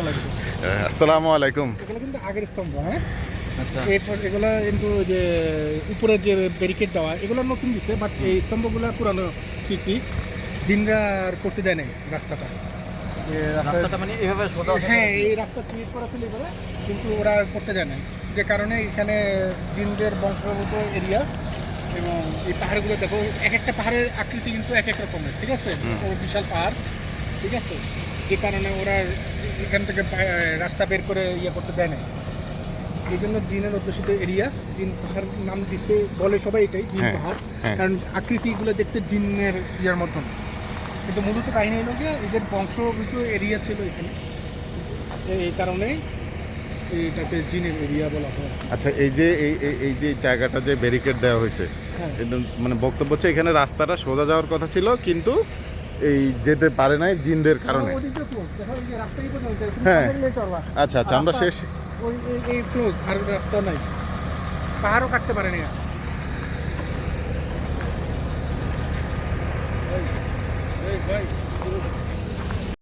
লাগবে। আসসালামু আলাইকুম। এগুলো কিন্তু আগের স্তম্ভ, হ্যাঁ। আচ্ছা এরপর এগুলা কিন্তু যে উপরে যে ব্যারিকেড দেওয়া এগুলো নতুন দিছে, বাট এই স্তম্ভগুলো পুরানো কীর্তি। জিনরা আর করতে দেয় নাই রাস্তাটা। যে রাস্তাটা মানে এভাবে সোজা হ্যাঁ, এই রাস্তা ক্রিয়েট করা ছিল এবারে, কিন্তু ওরা আর করতে দেয় নাই। যে কারণে এখানে জিনদের বংশগত এরিয়া। এবং এই পাহাড়গুলো দেখো, এক একটা পাহাড়ের আকৃতি কিন্তু এক এক রকমের, ঠিক আছে। ও বিশাল পাহাড়, ঠিক আছে। যে কারণে ওরা এখান থেকে রাস্তা বের করে ইয়ে করতে দেয় না। এই জন্য জিনের অধ্যুষিত এরিয়া, জিন পাহাড় নাম দিচ্ছে, বলে সবাই এটাই জিন হ্যাঁ, পাহাড়। হ্যাঁ। কারণ আকৃতিগুলো দেখতে জিনের ইয়ার মতন, কিন্তু মূলত কাহিনী হলো গিয়ে এদের বংশগত এরিয়া ছিল এখানে। এই কারণে এইটাকে জিনের এরিয়া বলা হয়। আচ্ছা, এই যে এই যে জায়গাটা যে ব্যারিকেড দেওয়া হয়েছে, হ্যাঁ, মানে বক্তব্য হচ্ছে এখানে রাস্তাটা সোজা যাওয়ার কথা ছিল, কিন্তু এই যেতে পারে নাই জিনদের কারণে। ওদিকে close, দেখো এই যে রাস্তা এই পর্যন্ত, তুমি হ্যাঁ। সামনে গেলেই পারবা। আচ্ছা আচ্ছা, আমরা শেষ। এই ক্লোজ, আর রাস্তা নাই, পাহাড়ও কাটতে পারেনি আর। ভাই